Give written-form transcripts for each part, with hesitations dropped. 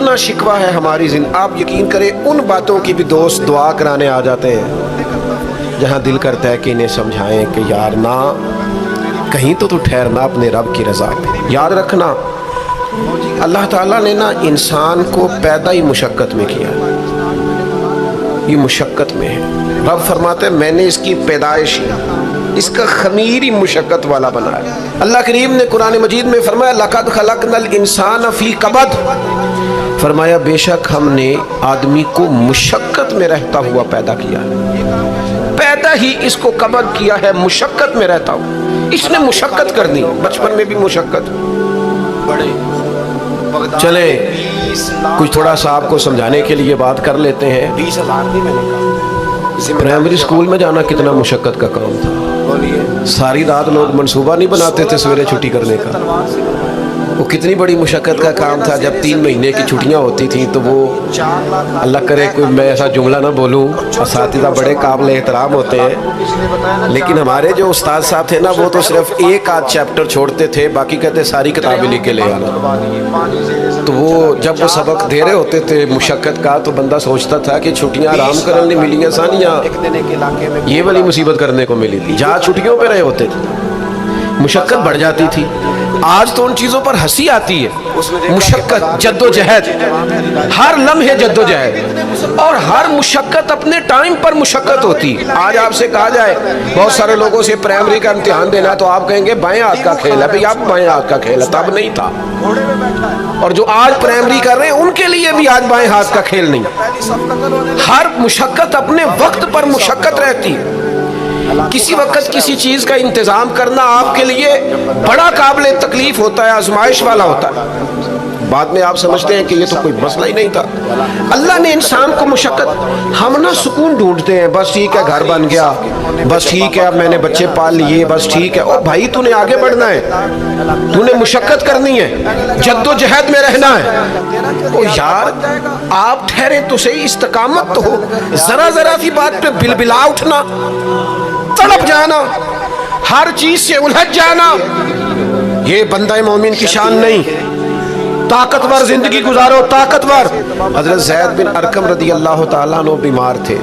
اتنا شکوہ ہے ہماری زندگی، آپ یقین کریں ان باتوں کی بھی دوست دعا کرانے آ جاتے ہیں جہاں دل کرتا ہے کہ انہیں سمجھائیں کہ یار نہ کہیں تو ٹھہرنا اپنے رب کی رضا پہ۔ یاد رکھنا اللہ تعالیٰ نے نا انسان کو پیدا ہی مشقت میں کیا، یہ مشقت میں ہے۔ رب فرماتے ہیں میں نے اس کی پیدائش اس کا خمیر ہی مشقت والا بنایا۔ اللہ کریم نے قرآن مجید میں فرمایا لَقَدْ خَلَقْنَا الْإِنسَانَ فِي كَبَدٍ، فرمایا بے شک ہم نے آدمی کو مشقت میں رہتا ہوا پیدا کیا، پیدا ہی اس کو کبد کیا ہے، مشقت میں رہتا ہوں، اس نے مشقت کرنی، بچپن میں بھی مشقت۔ چلیں کچھ تھوڑا سا آپ کو سمجھانے کے لیے بات کر لیتے ہیں۔ پرائمری اسکول میں جانا کتنا مشقت کا کام تھا، ساری رات لوگ منصوبہ نہیں بناتے تھے سویرے چھٹی کرنے کا، وہ کتنی بڑی مشقت کا کام تھا۔ جب 3 مہینے کی چھٹیاں ہوتی تھیں تو وہ اللہ کرے کوئی میں ایسا جملہ نہ بولوں، اساتذہ بڑے قابل احترام ہوتے ہیں، لیکن ہمارے جو استاد صاحب تھے نا وہ تو صرف ایک آدھ چیپٹر چھوڑتے تھے، باقی کہتے ساری کتابیں لکھ کے لے آنا۔ تو وہ جب وہ سبق دے رہے ہوتے تھے مشقت کا تو بندہ سوچتا تھا کہ چھٹیاں آرام کرنے ملی آسانیاں یہ والی مصیبت کرنے کو ملی تھی، جہاں چھٹیوں پہ رہے ہوتے تھے مشقت بڑھ جاتی تھی۔ آج تو ان چیزوں پر ہنسی آتی ہے، مشقت، جد و جہد، ہر لمحے جد و جہد، اور ہر مشقت اپنے ٹائم پر مشقت ہوتی۔ آج آپ سے کہا جائے بہت سارے لوگوں سے پرائمری کا امتحان دینا تو آپ کہیں گے بائیں ہاتھ کا کھیل ہے، بھئی آپ بائیں ہاتھ کا کھیل ہے، تب نہیں تھا، اور جو آج پرائمری کر رہے ہیں ان کے لیے بھی آج بائیں ہاتھ کا کھیل نہیں۔ ہر مشقت اپنے وقت پر مشقت رہتی ہے، کسی وقت کسی چیز کا انتظام کرنا آپ کے لیے بڑا قابل تکلیف ہوتا ہے، آزمائش والا ہوتا ہے، بعد میں آپ سمجھتے ہیں کہ یہ تو کوئی مسئلہ ہی نہیں تھا۔ اللہ نے انسان کو مشقت، ہم نہ سکون ڈھونڈتے ہیں، بس ٹھیک ہے گھر بن گیا، بس ٹھیک ہے اب میں نے بچے پال لیے، بس ٹھیک ہے۔ او بھائی تو نے آگے بڑھنا ہے، تو نے مشقت کرنی ہے، جد و جہد میں رہنا ہے۔ او یار آپ ٹھہرے تو صحیح، استقامت تو ہو، ذرا ذرا سی بات پہ بلبلا اٹھنا، تڑپ جانا، ہر چیز سے الجھ جانا، یہ بندہ مومن کی شان نہیں۔ طاقتور زندگی گزارو، طاقتور۔ حضرت زید بن ارقم رضی اللہ تعالیٰ عنہ بیمار تھے،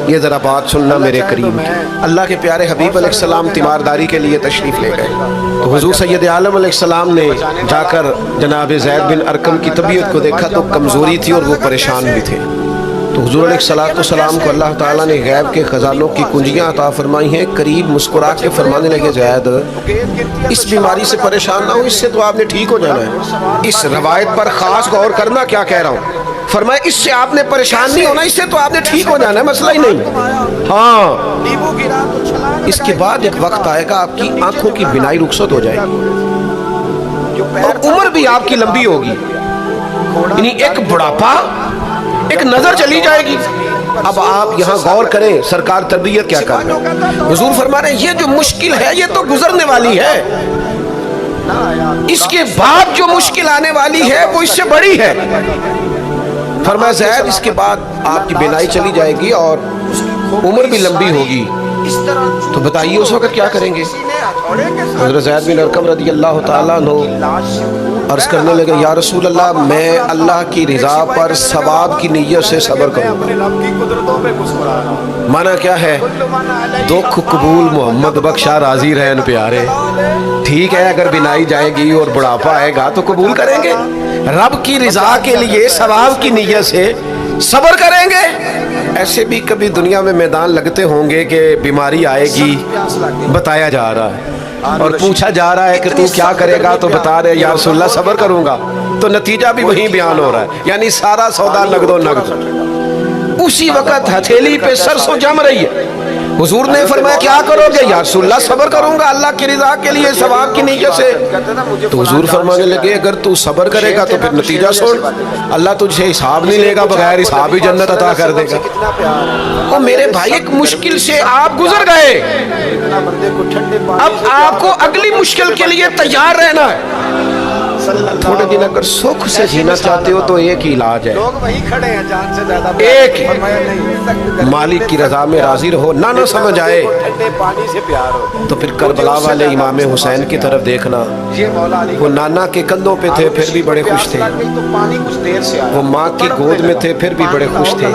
یہ ذرا بات سننا میرے قریب کی۔ اللہ کے پیارے حبیب علیہ السلام تیمارداری کے لیے تشریف لے گئے تو حضور سید عالم علیہ السلام نے جا کر جناب زید بن ارقم کی طبیعت کو دیکھا تو کمزوری تھی اور وہ پریشان بھی تھے۔ تو حضور علیہ السلام کو اللہ تعالیٰ نے غیب کے خزانوں کی کنجیاں عطا فرمائی ہیں، قریب مسکرا کے فرمانے لگے زید اس بیماری سے پریشان نہ ہو، اس سے تو آپ نے ٹھیک ہو جانا ہے۔ اس روایت پر خاص غور کرنا کیا کہہ رہا ہوں، فرمایا اس سے آپ نے پریشان نہیں ہونا، اس سے تو آپ نے ٹھیک ہو جانا ہے، مسئلہ ہی نہیں۔ ہاں اس کے بعد ایک وقت آئے گا آپ کی آنکھوں کی بینائی رخصت ہو جائے گی اور عمر بھی آپ کی لمبی ہوگی، یعنی ایک بڑھاپا، ایک نظر چلی جائے گی۔ اب آپ یہاں غور کریں سرکار تربیت کیا کر رہے ہیں۔ حضور فرما رہے ہیں یہ جو مشکل ہے یہ تو گزرنے والی ہے، اس کے بعد جو مشکل آنے والی ہے وہ اس سے بڑی ہے۔ فرمایا زید اس کے بعد آپ کی بینائی چلی جائے گی اور عمر بھی لمبی ہوگی، تو بتائیے اس وقت کیا کریں گے؟ حضرت زید بن ارقم رضی اللہ تعالیٰ عنہ عرض کرنے لگے یا رسول اللہ میں اللہ کی رضا پر ثواب کی نیت سے صبر کروں گا۔ معنی کیا ہے؟ دکھ قبول محمد بخشا راضی رہن پیارے، ٹھیک ہے اگر بینائی جائے گی اور بڑھاپا آئے گا تو قبول کریں گے، رب کی رضا کے لیے ثواب کی نیت سے صبر کریں گے۔ ایسے بھی کبھی دنیا میں میدان لگتے ہوں گے کہ بیماری آئے گی، بتایا جا رہا ہے اور پوچھا جا رہا ہے کہ تو کیا کرے گا، تو بتا رہے یا رسول اللہ صبر کروں گا، تو نتیجہ بھی وہی بیان ہو رہا ہے، یعنی سارا سودا نقد و نقد۔ اسی وقت ہتھیلی پہ سرسوں جم رہی ہے، حضور نے فرمایا کیا کرو گے؟ یا رسول اللہ صبر کروں گا اللہ کی رضا کے لیے ثواب کی نیت سے۔ تو حضور فرمانے لگے اگر تو صبر کرے گا تو پھر نتیجہ سن، اللہ تجھے حساب نہیں لے گا، بغیر حساب ہی جنت عطا کر دے گا۔ اور میرے بھائی ایک مشکل سے آپ گزر گئے، اب آپ کو اگلی مشکل کے لیے تیار رہنا ہے۔ تھوڑے دن اگر سکھ سے جینا چاہتے ہو تو ایک ہی علاج ہے, لوگ وہی کھڑے ہیں جان سے زیادہ ایک ہی, فرمایا نہیں, مالک کی رضا میں راضی رہو, نہ سمجھ آئے ٹھنڈے پانی سے پیار ہو. تو پھر کربلا والے امام حسین کی طرف دیکھنا, یہ مولا علی وہ نانا کے کندھوں پہ تھے پھر بھی بڑے خوش تھے, تو پانی کچھ دیر سے آیا, وہ ماں کی گود میں تھے پھر بھی بڑے خوش تھے,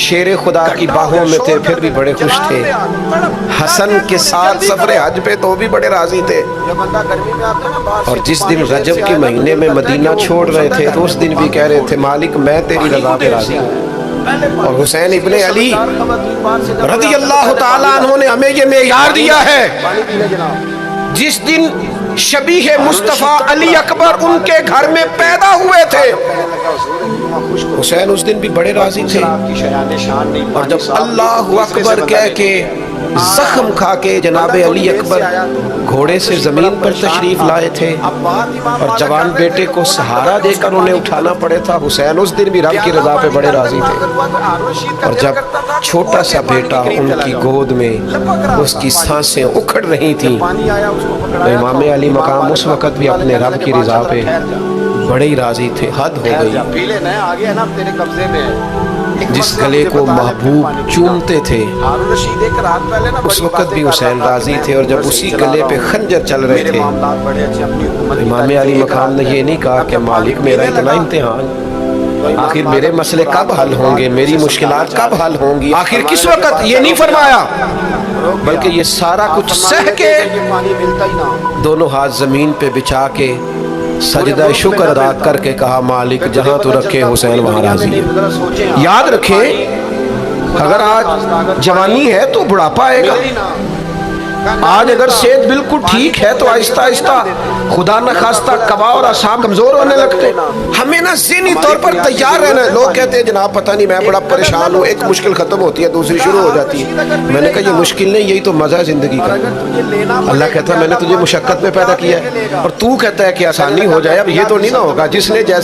شیر خدا کی باہوں میں تھے پھر بھی بڑے خوش تھے, حسن کے ساتھ سفر حج پہ تو بھی بڑے راضی تھے. اور جس دن رجب کے مہینے میں مدینہ چھوڑ رہے تھے تو اس دن بھی کہہ رہے تھے مالک میں تیری رضا پہ راضی ہوں. اور حسین ابن علی رضی اللہ تعالیٰ عنہ نے ہمیں یہ معیار دیا ہے, جس دن شبیہ مصطفیٰ علی اکبر ان کے گھر میں پیدا ہوئے تھے حسین اس دن بھی بڑے راضی تھے. اور جب اللہ اکبر کہہ کے زخم کھا کے جناب علی اکبر گھوڑے سے زمین پر تشریف لائے تھے اور جوان بیٹے کو سہارا دے کر انہیں اٹھانا پڑے تھا, حسین اس دن بھی رب کی رضا پہ بڑے راضی تھے. اور جب چھوٹا سا بیٹا ان کی گود میں اس کی سانسیں اکھڑ رہی تھیں تو امام علی مقام اس وقت بھی اپنے رب کی رضا پہ بڑے ہی راضی تھے. حد ہو گئی, جس گلے کو محبوب چومتے تھے اس وقت بھی حسین راضی تھے, اور جب اسی گلے پہ خنجر چل رہے تھے امام علی مقام نے یہ نہیں کہا کہ مالک میرا اتنا امتحان, آخر میرے مسئلے کب حل ہوں گے, میری مشکلات کب حل ہوں گی, آخر کس وقت, یہ نہیں فرمایا, بلکہ یہ سارا کچھ سہ کے دونوں ہاتھ زمین پہ بچھا کے سجدہ شکر ادا کر کے کہا مالک جہاں تو رکھے حسین وہاں راضی ہے. یاد رکھیں اگر آج جوانی ہے تو بڑھاپا آئے گا, آج اگر صحت بالکل ٹھیک ہے تو آہستہ آہستہ خدا نخواستہ قبا اور اعصاب کمزور ہونے لگتے. ہمیں نا ذہنی طور پر تیار رہنا ہے. لوگ کہتے ہیں جناب پتہ نہیں میں بڑا پریشان ہوں, ایک مشکل ختم ہوتی ہے دوسری شروع ہو جاتی ہے. میں نے کہا یہ مشکل نہیں, یہی تو مزہ ہے زندگی کا. اللہ کہتا ہے میں نے تجھے مشقت میں پیدا کیا ہے اور تو کہتا ہے کہ آسانی ہو جائے. اب یہ تو نہیں نہ ہوگا جس نے جیسے